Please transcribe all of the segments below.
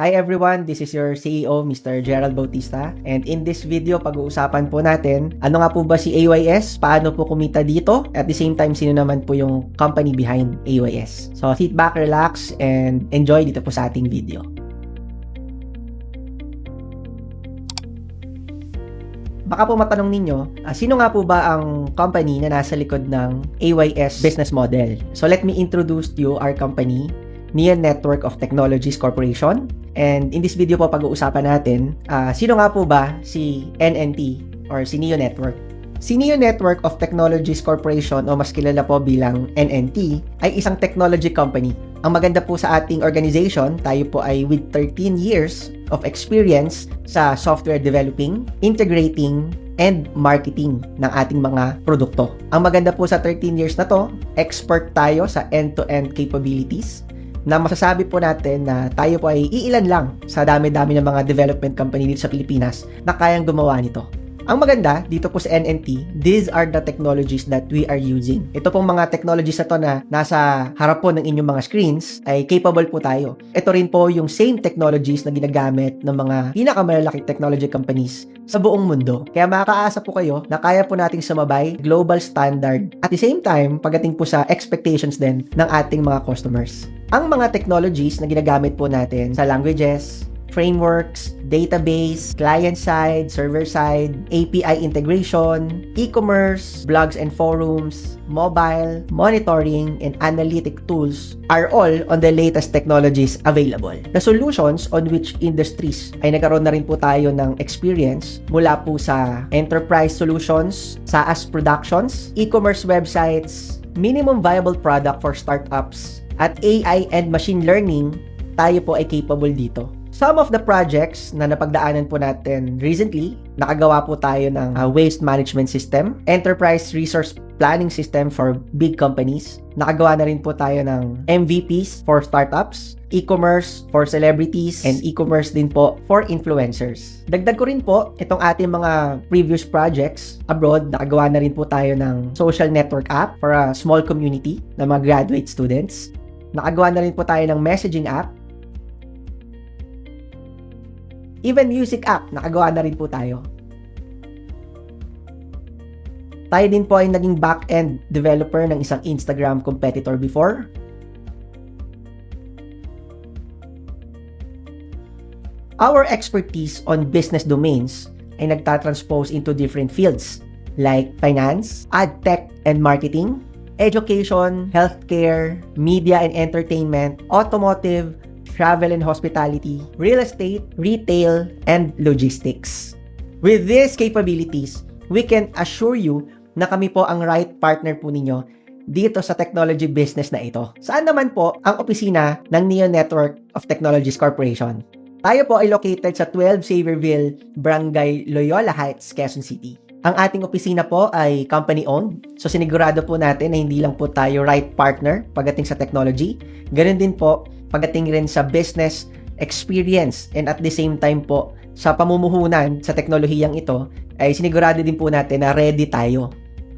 Hi everyone, this is your CEO, Mr. Gerald Bautista. And in this video, pag-uusapan po natin, ano nga po ba si AYS, paano po kumita dito, at the same time, sino naman po yung company behind AYS. So sit back, relax, and enjoy dito po sa ating video. Baka po matanong ninyo, sino nga po ba ang company na nasa likod ng AYS business model? So let me introduce to you our company, Neon Network of Technologies Corporation. And in this video po pag-uusapan natin, sino nga po ba si NNT or si Neon Network? Si Neon Network of Technologies Corporation o mas kilala po bilang NNT ay isang technology company. Ang maganda po sa ating organization, tayo po ay with 13 years of experience sa software developing, integrating, and marketing ng ating mga produkto. Ang maganda po sa 13 years na to, expert tayo sa end-to-end capabilities, na masasabi po natin na tayo po ay iilan lang sa dami-dami ng mga development company dito sa Pilipinas na kayang gumawa nito. Ang maganda dito po sa NNT, these are the technologies that we are using. Ito pong mga technologies na to na nasa harap po ng inyong mga screens ay capable po tayo. Ito rin po yung same technologies na ginagamit ng mga pinakamalalaking technology companies sa buong mundo. Kaya makakaasa po kayo na kaya po nating sumabay global standard at the same time pagdating po sa expectations din ng ating mga customers. Ang mga technologies na ginagamit po natin sa languages, frameworks, database, client-side, server-side, API integration, e-commerce, blogs and forums, mobile, monitoring, and analytic tools are all on the latest technologies available. The solutions on which industries ay nagkaroon na rin po tayo ng experience mula po sa enterprise solutions, SaaS productions, e-commerce websites, minimum viable product for startups, at AI and machine learning, tayo po ay capable dito. Some of the projects na napagdaanan po natin recently, nakagawa po tayo ng waste management system, enterprise resource planning system for big companies. Nakagawa na rin po tayo ng MVPs for startups, e-commerce for celebrities, and e-commerce din po for influencers. Dagdag ko rin po itong ating mga previous projects abroad. Nakagawa na rin po tayo ng social network app for a small community ng mga graduate students. Nakagawa na rin po tayo ng messaging app. Even music app, nakagawa na rin po tayo. Tayo din po ay naging back-end developer ng isang Instagram competitor before. Our expertise on business domains ay nagtatranspose into different fields like finance, ad tech and marketing, education, healthcare, media and entertainment, automotive, travel and hospitality, real estate, retail, and logistics. With these capabilities, we can assure you na kami po ang right partner po ninyo dito sa technology business na ito. Saan naman po ang opisina ng Neon Network of Technologies Corporation? Tayo po ay located sa 12 Xavierville, Barangay Loyola Heights, Quezon City. Ang ating opisina po ay company-owned. So sinigurado po natin na hindi lang po tayo right partner pagdating sa technology. Ganun din po pagdating rin sa business experience and at the same time po sa pamumuhunan sa teknolohiyang ito ay sinigurado din po natin na ready tayo.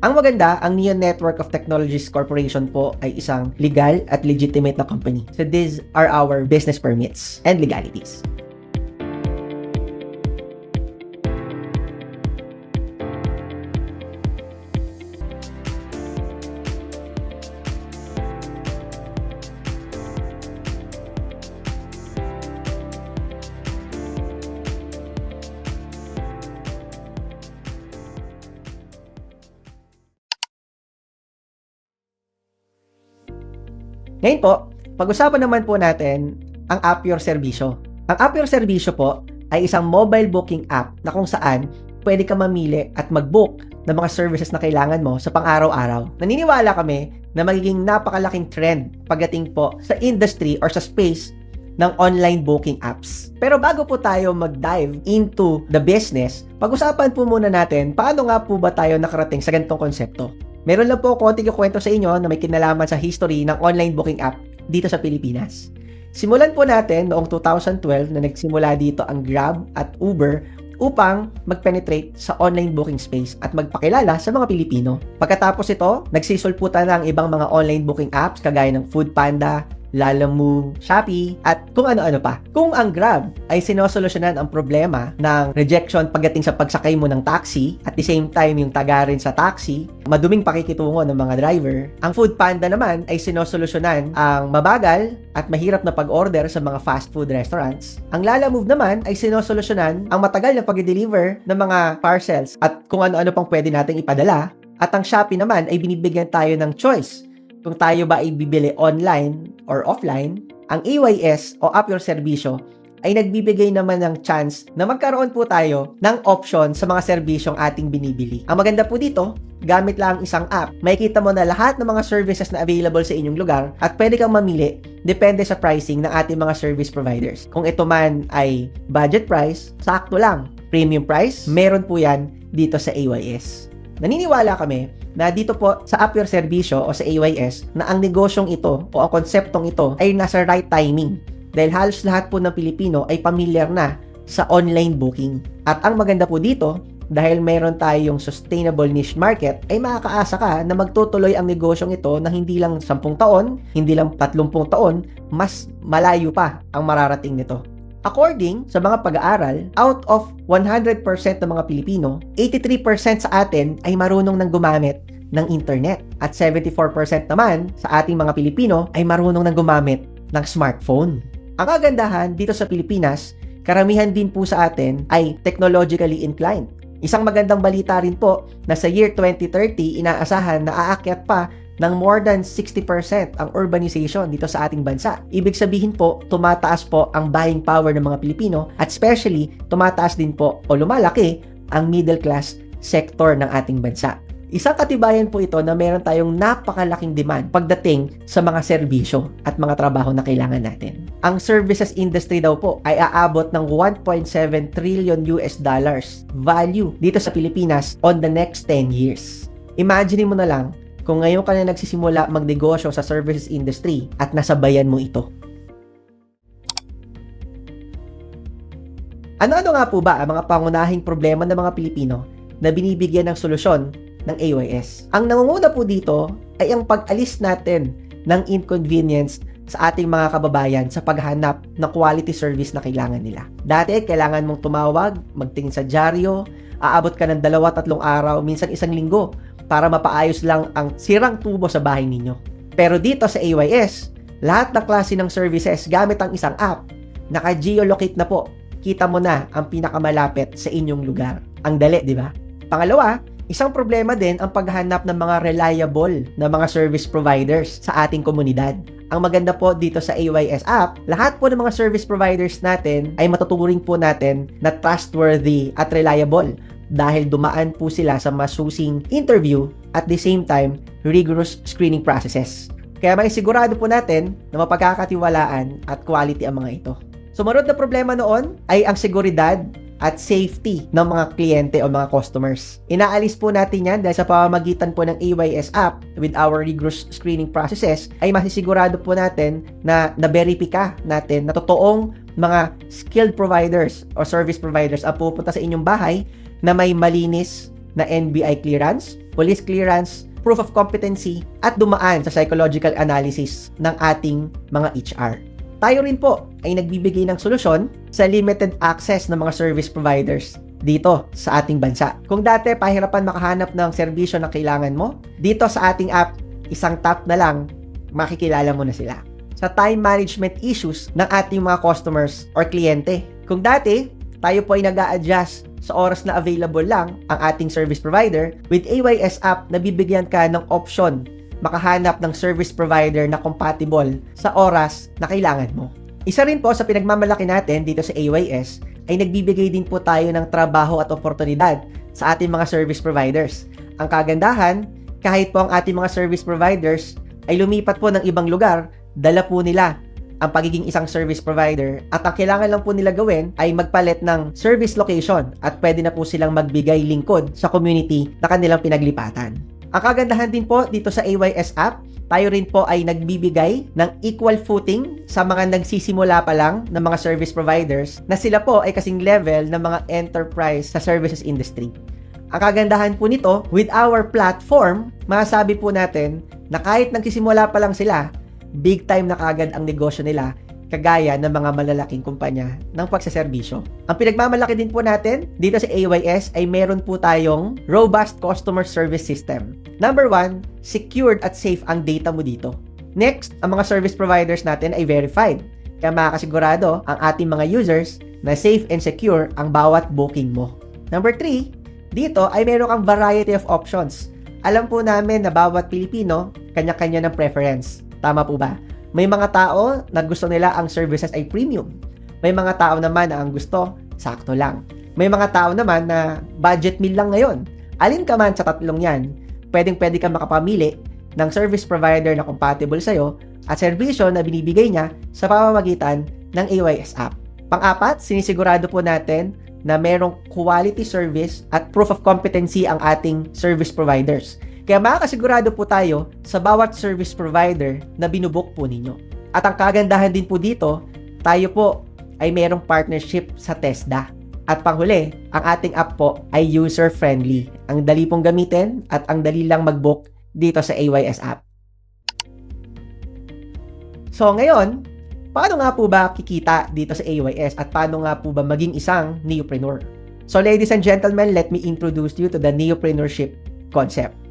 Ang maganda, ang Neon Network of Technologies Corporation po ay isang legal at legitimate na company. So these are our business permits and legalities. Ngayon po, pag-usapan naman po natin ang App Your Servicio. Ang App Your Servicio po ay isang mobile booking app na kung saan pwede ka mamili at mag-book ng mga services na kailangan mo sa pang-araw-araw. Naniniwala kami na magiging napakalaking trend pagdating po sa industry or sa space ng online booking apps. Pero bago po tayo mag-dive into the business, pag-usapan po muna natin paano nga po ba tayo nakarating sa ganitong konsepto. Meron lang po konting kwento sa inyo na may kinalaman sa history ng online booking app dito sa Pilipinas. Simulan po natin noong 2012 na nagsimula dito ang Grab at Uber upang mag-penetrate sa online booking space at magpakilala sa mga Pilipino. Pagkatapos ito, nagsisulputan ng ibang mga online booking apps kagaya ng Foodpanda, Lalamove, Shopee, at kung ano-ano pa. Kung ang Grab ay sinosolusyonan ang problema ng rejection pagdating sa pagsakay mo ng taxi, at the same time yung tagarin sa taxi, maduming pakikitungo ng mga driver, ang Foodpanda naman ay sinosolusyonan ang mabagal at mahirap na pag-order sa mga fast food restaurants. Ang Lalamove naman ay sinosolusyonan ang matagal na pag-deliver ng mga parcels at kung ano-ano pang pwede nating ipadala. At ang Shopee naman ay binibigyan tayo ng choice kung tayo ba ay bibili online or offline. Ang AYS o Up Your Serbisyo ay nagbibigay naman ng chance na magkaroon po tayo ng option sa mga serbisyong ating binibili. Ang maganda po dito, gamit lang isang app, makikita mo na lahat ng mga services na available sa inyong lugar at pwede kang mamili depende sa pricing ng ating mga service providers. Kung ito man ay budget price, sakto lang. Premium price, meron po yan dito sa AYS. Naniniwala kami na dito po sa Up Your Serbisyo o sa AYS na ang negosyong ito o ang konseptong ito ay nasa right timing dahil halos lahat po ng Pilipino ay familiar na sa online booking. At ang maganda po dito, dahil meron tayong sustainable niche market, ay makakaasa ka na magtutuloy ang negosyong ito na hindi lang 10 taon, hindi lang 30 taon, mas malayo pa ang mararating nito. According sa mga pag-aaral, out of 100% ng mga Pilipino, 83% sa atin ay marunong nang gumamit ng internet at 74% naman sa ating mga Pilipino ay marunong nang gumamit ng smartphone. Ang kagandahan dito sa Pilipinas, karamihan din po sa atin ay technologically inclined. Isang magandang balita rin po na sa year 2030, inaasahan na aakyat pa ng more than 60% ang urbanization dito sa ating bansa. Ibig sabihin po, tumataas po ang buying power ng mga Pilipino at especially, tumataas din po o lumalaki ang middle class sector ng ating bansa. Isang katibayan po ito na meron tayong napakalaking demand pagdating sa mga serbisyo at mga trabaho na kailangan natin. Ang services industry daw po ay aabot ng 1.7 trillion US dollars value dito sa Pilipinas on the next 10 years. Imagine mo na lang kung ngayon ka na nagsisimula magnegosyo sa services industry at nasabayan mo ito. Ano-ano nga po ba ang mga pangunahing problema ng mga Pilipino na binibigyan ng solusyon ng AYS? Ang nangunguna po dito ay ang pag-alis natin ng inconvenience sa ating mga kababayan sa paghanap ng quality service na kailangan nila. Dati, kailangan mong tumawag, magtingin sa dyaryo, aabot ka ng 2-3 araw, minsan 1 linggo, para mapaayos lang ang sirang tubo sa bahay ninyo. Pero dito sa AYS, lahat ng klase ng services gamit ang isang app, naka-geolocate na po. Kita mo na ang pinakamalapit sa inyong lugar. Ang dali, di ba? Pangalawa, isang problema din ang paghanap ng mga reliable na mga service providers sa ating komunidad. Ang maganda po dito sa AYS app, lahat po ng mga service providers natin ay matuturing po natin na trustworthy at reliable dahil dumaan po sila sa masusing interview at the same time, rigorous screening processes. Kaya may sigurado po natin na mapagkakatiwalaan at quality ang mga ito. Sumunod na problema noon ay ang seguridad at safety ng mga kliyente o mga customers. Inaalis po natin yan dahil sa pamamagitan po ng AYS app with our rigorous screening processes ay masisigurado po natin na na-verify natin na totoong mga skilled providers o service providers ang pupunta sa inyong bahay na may malinis na NBI clearance, police clearance, proof of competency, at dumaan sa psychological analysis ng ating mga HR. Tayo rin po ay nagbibigay ng solusyon sa limited access ng mga service providers dito sa ating bansa. Kung dati pahirapan makahanap ng serbisyo na kailangan mo, dito sa ating app, isang tap na lang, makikilala mo na sila. Sa time management issues ng ating mga customers or kliyente. Kung dati, tayo po ay nag-a-adjust sa oras na available lang ang ating service provider, with AYS app, nabibigyan ka ng option makahanap ng service provider na compatible sa oras na kailangan mo. Isa rin po sa pinagmamalaki natin dito sa AYS ay nagbibigay din po tayo ng trabaho at oportunidad sa ating mga service providers. Ang kagandahan, kahit po ang ating mga service providers ay lumipat po ng ibang lugar, dala po nila ang pagiging isang service provider at ang kailangan lang po nila gawin ay magpalit ng service location at pwede na po silang magbigay lingkod sa community na kanilang pinaglipatan. Ang kagandahan din po dito sa AYS app, tayo rin po ay nagbibigay ng equal footing sa mga nagsisimula pa lang ng mga service providers na sila po ay kasing level ng mga enterprise sa services industry. Ang kagandahan po nito, with our platform, masasabi po natin na kahit nagsisimula pa lang sila, big time na kagad ang negosyo nila kagaya ng mga malalaking kumpanya ng pagsaserbisyo. Ang pinagmamalaki din po natin dito sa AYS ay meron po tayong robust customer service system. Number 1, secured at safe ang data mo dito. Next, ang mga service providers natin ay verified. Kaya makakasigurado ang ating mga users na safe and secure ang bawat booking mo. Number 3, dito ay meron kang variety of options. Alam po namin na bawat Pilipino, kanya-kanya ng preference. Tama po ba? May mga tao na gusto nila ang services ay premium. May mga tao naman na ang gusto, sakto lang. May mga tao naman na budget meal lang ngayon. Alin ka man sa tatlong yan, pwedeng-pwede kang makapamili ng service provider na compatible sa'yo at serbisyo na binibigay niya sa pamamagitan ng AYS app. Pang-apat, sinisigurado po natin na merong quality service at proof of competency ang ating service providers. Kaya makakasigurado po tayo sa bawat service provider na binubook po ninyo. At ang kagandahan din po dito, tayo po ay merong partnership sa TESDA. At panghuli, ang ating app po ay user-friendly. Ang dali pong gamitin at ang dali lang mag-book dito sa AYS app. So ngayon, paano nga po ba kikita dito sa AYS at paano nga po ba maging isang neopreneur? So ladies and gentlemen, let me introduce you to the neopreneurship concept.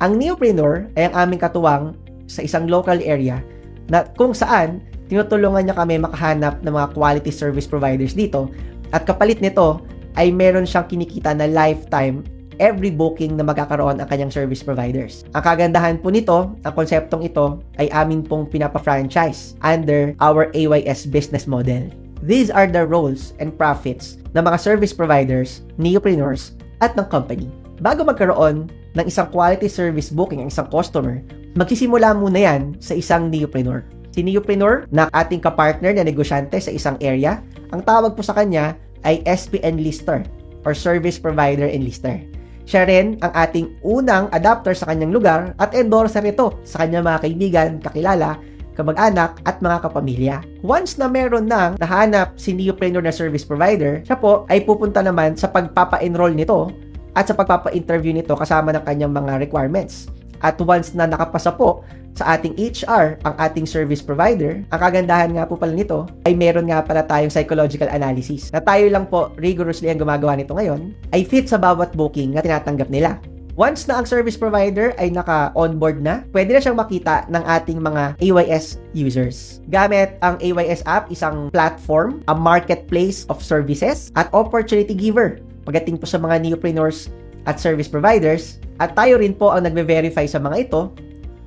Ang neopreneur ay ang aming katuwang sa isang local area na kung saan tinutulungan niya kami makahanap ng mga quality service providers dito at kapalit nito ay meron siyang kinikita na lifetime every booking na magkakaroon ang kanyang service providers. Ang kagandahan po nito, ang konseptong ito ay amin pong pinapa-franchise under our AYS business model. These are the roles and profits ng mga service providers, neopreneurs, at ng company. Bago magkaroon ng isang quality service booking ang isang customer, magsisimula muna yan sa isang neopreneur. Si neopreneur na ating kapartner na negosyante sa isang area, ang tawag po sa kanya ay SPN Lister or Service Provider Enlister. Siya rin ang ating unang adapter sa kanyang lugar at endorser ito sa kanyang mga kaibigan, kakilala, kamag-anak at mga kapamilya. Once na meron nang nahanap si neopreneur na service provider, siya po ay pupunta naman sa pagpapa-enroll nito at sa pagpapa-interview nito kasama ng kanyang mga requirements. At once na nakapasa po sa ating HR ang ating service provider, ang kagandahan nga po pala nito ay meron nga pala tayong psychological analysis na tayo lang po rigorously ang gumagawa nito ngayon ay fit sa bawat booking na tinatanggap nila. Once na ang service provider ay naka-onboard na, pwede na siyang makita ng ating mga AYS users. Gamit ang AYS app, isang platform, a marketplace of services at opportunity giver pagdating po sa mga neopreneurs at service providers, at tayo rin po ang nagbe-verify sa mga ito,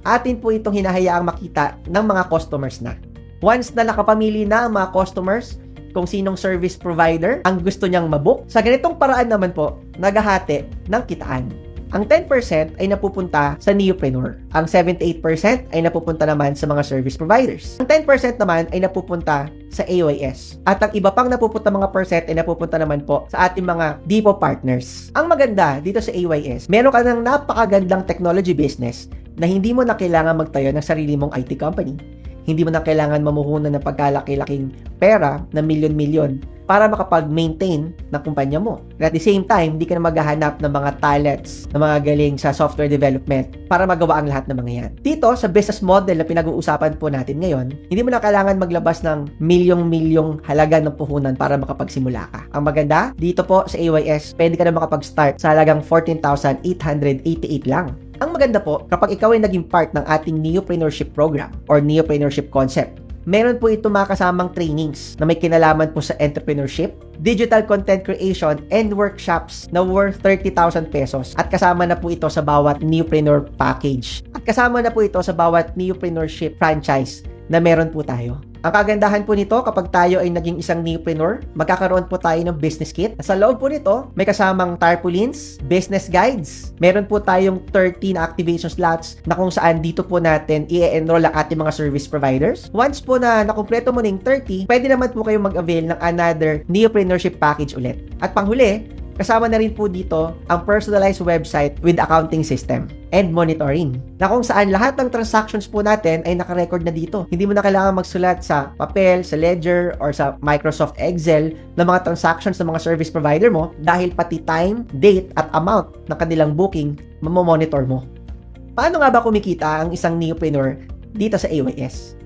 atin po itong hinahayaang makita ng mga customers na. Once na nakapamili na ang mga customers kung sinong service provider ang gusto niyang mabook, sa ganitong paraan naman po, naghahati ng kitaan. Ang 10% ay napupunta sa neopreneur. Ang 78% ay napupunta naman sa mga service providers. Ang 10% naman ay napupunta sa AYS. At ang iba pang napupunta mga percent ay napupunta naman po sa ating mga depot partners. Ang maganda dito sa AYS, meron ka ng napakagandang technology business na hindi mo na kailangan magtayo ng sarili mong IT company. Hindi mo na kailangan mamuhunan ng pagkalaki-laking pera na milyon-milyon para makapag-maintain ng kumpanya mo. And at the same time, hindi ka na maghahanap ng mga talents na mga galing sa software development para magawa ang lahat ng mga yan. Dito, sa business model na pinag-uusapan po natin ngayon, hindi mo na kailangan maglabas ng milyong-milyong halaga ng puhunan para makapagsimula ka. Ang maganda, dito po sa AYS, pwede ka na makapag-start sa halagang 14,888 lang. Ang maganda po, kapag ikaw ay naging part ng ating neopreneurship program or neopreneurship concept, meron po ito mga kasamang trainings na may kinalaman po sa entrepreneurship, digital content creation, and workshops na worth 30,000 pesos. At kasama na po ito sa bawat neopreneur package. At kasama na po ito sa bawat neopreneurship franchise na meron po tayo. Ang kagandahan po nito, kapag tayo ay naging isang neopreneur, magkakaroon po tayo ng business kit. Sa loob po nito, may kasamang tarpaulins, business guides. Meron po tayong 13 activation slots na kung saan dito po natin i-enroll ang ating mga service providers. Once po na nakumpleto mo ng 30, pwede naman po kayong mag-avail ng another neopreneurship package ulit. At panghuli, kasama na rin po dito ang personalized website with accounting system and monitoring, na kung saan lahat ng transactions po natin ay nakarecord na dito. Hindi mo na kailangan magsulat sa papel, sa ledger, or sa Microsoft Excel ng mga transactions ng mga service provider mo dahil pati time, date, at amount ng kanilang booking mamomonitor mo. Paano nga ba kumikita ang isang neopreneur dito sa AYS.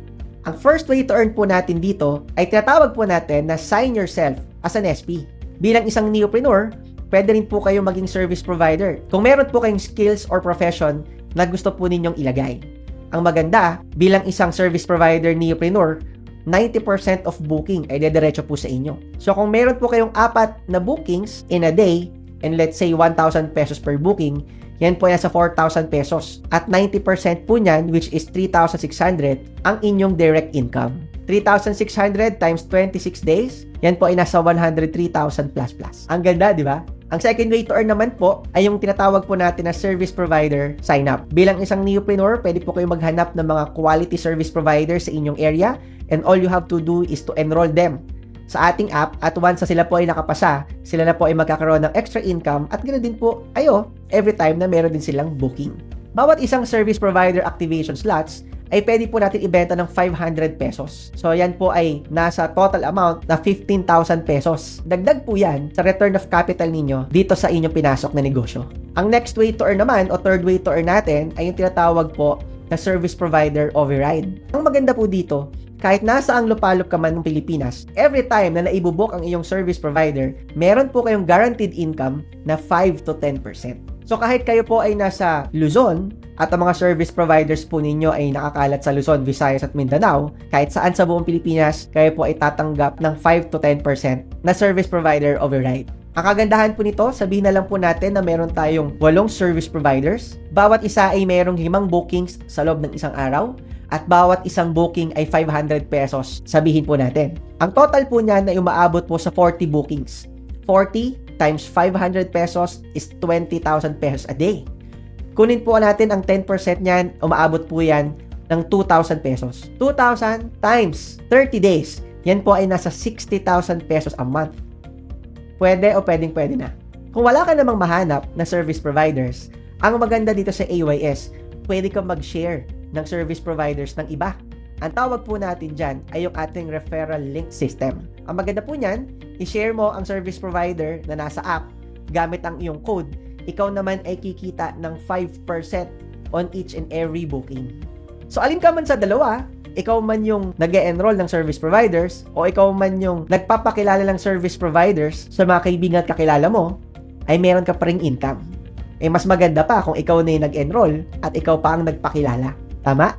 Ang first way to earn po natin dito ay tinatawag po natin na sign yourself as an SP. Bilang isang neopreneur, pwede rin po kayo maging service provider kung meron po kayong skills or profession na gusto po ninyong ilagay. Ang maganda, bilang isang service provider neopreneur, 90% of booking ay dediretso po sa inyo. So kung meron po kayong 4 na bookings in a day, and let's say 1,000 pesos per booking, yan po ay nasa 4,000 pesos. At 90% po niyan, which is 3,600, ang inyong direct income. 3,600 times 26 days, yan po ay nasa 103,000 plus plus. Ang ganda, di ba? Ang second way to earn naman po ay yung tinatawag po natin na service provider sign up. Bilang isang neopreneur, pwede po kayo maghanap ng mga quality service provider sa inyong area, and all you have to do is to enroll them sa ating app, at once na sila po ay nakapasa, sila na po ay magkakaroon ng extra income, at ganoon din po ayo every time na meron din silang booking. Bawat isang service provider activation slots ay pwede po natin ibenta ng 500 pesos. So yan po ay nasa total amount na 15,000 pesos. Dagdag po yan sa return of capital ninyo dito sa inyong pinasok na negosyo. Ang next way to earn naman, o third way to earn natin, ay yung tinatawag po na service provider override. Ang maganda po dito, kahit nasa ang lupalop ka man ng Pilipinas, every time na naibubok ang iyong service provider, meron po kayong guaranteed income na 5 to 10%. So kahit kayo po ay nasa Luzon at ang mga service providers po ninyo ay nakakalat sa Luzon, Visayas at Mindanao, kahit saan sa buong Pilipinas, kayo po ay tatanggap ng 5 to 10% na service provider override. Ang kagandahan po nito, sabihin na lang po natin na meron tayong 8 service providers. Bawat isa ay merong 5 bookings sa loob ng isang araw. At bawat isang booking ay 500 pesos, sabihin po natin. Ang total po niyan ay umaabot po sa 40 bookings. 40 times 500 pesos is 20,000 pesos a day. Kunin po natin ang 10% niyan, umaabot po yan ng 2,000 pesos. 2,000 times 30 days, yan po ay nasa 60,000 pesos a month. Pwede o pwede na. Kung wala ka namang mahanap na service providers, ang maganda dito sa AYS, pwede kang mag-share ng service providers ng iba. Ang tawag po natin dyan ay yung ating referral link system. Ang maganda po niyan, i-share mo ang service provider na nasa app gamit ang iyong code. Ikaw naman ay kikita ng 5% on each and every booking. So alin ka man sa dalawa, ikaw man yung nag-e-enroll ng service providers o ikaw man yung nagpapakilala ng service providers sa mga kaibigan at kakilala mo, ay meron ka pa ring income. Eh mas maganda pa kung ikaw na yung nag-enroll at ikaw pa ang nagpakilala. Tama?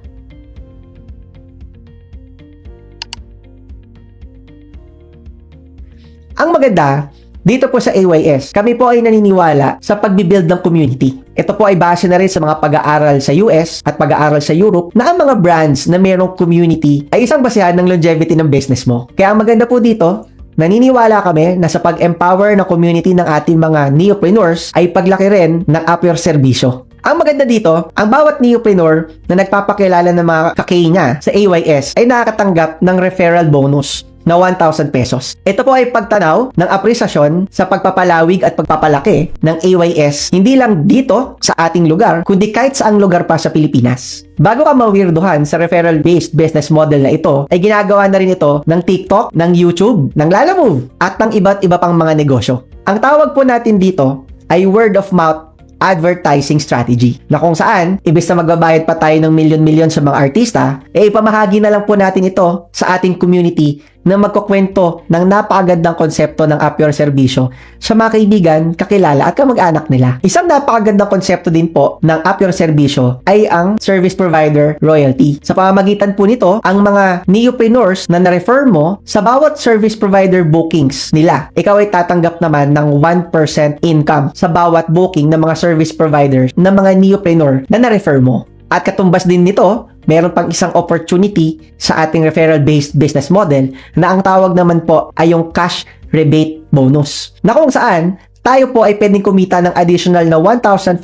Ang maganda, dito po sa AYS, kami po ay naniniwala sa pagbibuild ng community. Ito po ay base na rin sa mga pag-aaral sa US at pag-aaral sa Europe na ang mga brands na mayroong community ay isang basehan ng longevity ng business mo. Kaya ang maganda po dito, naniniwala kami na sa pag-empower ng community ng ating mga neopreneurs ay paglaki rin ng app your serbisyo. Ang maganda dito, ang bawat neopreneur na nagpapakilala ng mga kaki niya sa AYS ay nakakatanggap ng referral bonus na 1,000 pesos. Ito po ay pagtanaw ng apresasyon sa pagpapalawig at pagpapalaki ng AYS hindi lang dito sa ating lugar, kundi kahit saang lugar pa sa Pilipinas. Bago ka mawirduhan sa referral-based business model na ito, ay ginagawa na rin ito ng TikTok, ng YouTube, ng Lalamove, at ng iba't iba pang mga negosyo. Ang tawag po natin dito ay word of mouth advertising strategy, na kung saan, ibig na magbabayad pa tayo ng milyon-milyon sa mga artista, eh ipamahagi na lang po natin ito sa ating community na magkukwento ng napakagandang konsepto ng app your serbisyo sa mga kaibigan, kakilala at kamag-anak nila. Isang napakagandang konsepto din po ng app your serbisyo ay ang service provider royalty. Sa pamamagitan po nito, ang mga neopreneurs na na-refer mo sa bawat service provider bookings nila, ikaw ay tatanggap naman ng 1% income sa bawat booking ng mga service providers ng mga neopreneur na na-refer mo. At katumbas din nito, meron pang isang opportunity sa ating referral-based business model na ang tawag naman po ay yung cash rebate bonus. Na kung saan, tayo po ay pwedeng kumita ng additional na 1,500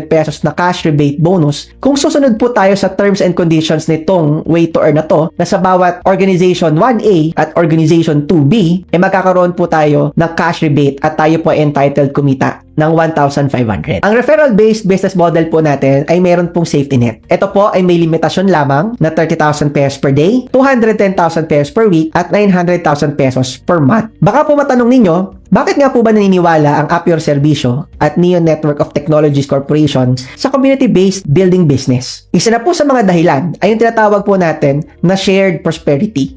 pesos na cash rebate bonus kung susunod po tayo sa terms and conditions nitong way to earn na to, na sa bawat organization 1A at organization 2B, ay magkakaroon po tayo ng cash rebate at tayo po ay entitled kumita ng 1,500. Ang referral-based business model po natin ay meron pong safety net. Ito po ay may limitasyon lamang na 30,000 pesos per day, 210,000 pesos per week, at 900,000 pesos per month. Baka po matanong ninyo, bakit nga po ba naniniwala ang Appure Serbisyo at Neo Network of Technologies Corporation sa community-based building business? Isa na po sa mga dahilan ay yung tinatawag po natin na shared prosperity.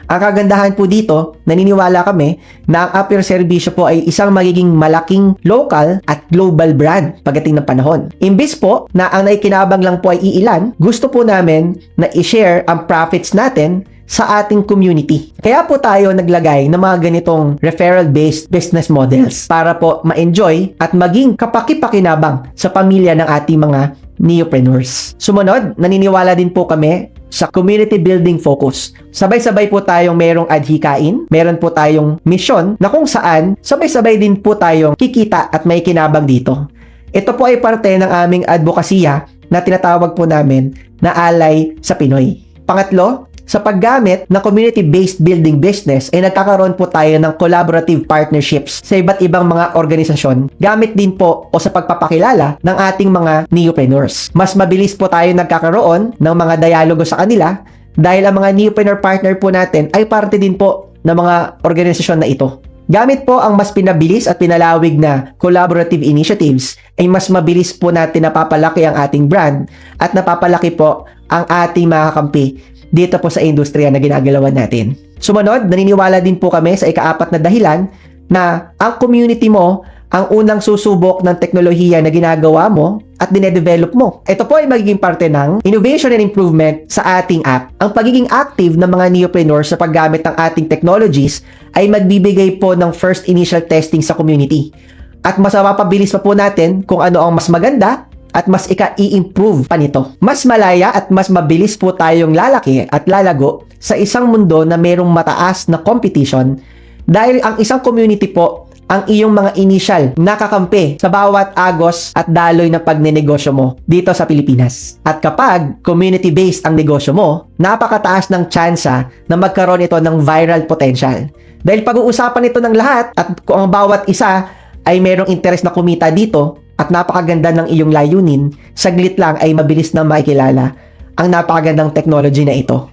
Ang kagandahan po dito, naniniwala kami na ang Appure Serbisyo po ay isang magiging malaking local at global brand pagdating ng panahon. Imbis po na ang naikinabang lang po ay iilan, gusto po namin na i-share ang profits natin sa ating community. Kaya po tayo naglagay ng mga ganitong referral-based business models para po ma-enjoy at maging kapakipakinabang sa pamilya ng ating mga neopreneurs. Sumunod, naniniwala din po kami sa community building focus. Sabay-sabay po tayong merong adhikain, meron po tayong mission na kung saan sabay-sabay din po tayong kikita at may kinabang dito. Ito po ay parte ng aming advokasya na tinatawag po namin na Alay sa Pinoy. Pangatlo, sa paggamit ng community-based building business ay nagkakaroon po tayo ng collaborative partnerships sa iba't ibang mga organisasyon gamit din po o sa pagpapakilala ng ating mga neopreneurs. Mas mabilis po tayo nagkakaroon ng mga dialogo sa kanila dahil ang mga neopreneur partner po natin ay parte din po ng mga organisasyon na ito. Gamit po ang mas pinabilis at pinalawig na collaborative initiatives ay mas mabilis po natin napapalaki ang ating brand at napapalaki po ang ating mga kakampi dito po sa industriya na ginagalawan natin. Sumunod, naniniwala din po kami sa ikaapat na dahilan na ang community mo ang unang susubok ng teknolohiya na ginagawa mo at dinedevelop mo. Ito po ay magiging parte ng innovation and improvement sa ating app. Ang pagiging active ng mga neopreneurs sa paggamit ng ating technologies ay magbibigay po ng first initial testing sa community. At mas mapapabilis pa po natin kung ano ang mas maganda at mas i-improve pa nito. Mas malaya at mas mabilis po tayong lalaki at lalago sa isang mundo na merong mataas na competition dahil ang isang community po ang iyong mga initial na kakampi sa bawat agos at daloy na pagnenegosyo mo dito sa Pilipinas. At kapag community-based ang negosyo mo, napakataas ng tsansa na magkaroon ito ng viral potential. Dahil pag-uusapan ito ng lahat at kung ang bawat isa ay merong interes na kumita dito, at napakaganda ng iyong layunin, saglit lang ay mabilis na makikilala ang napakagandang technology na ito.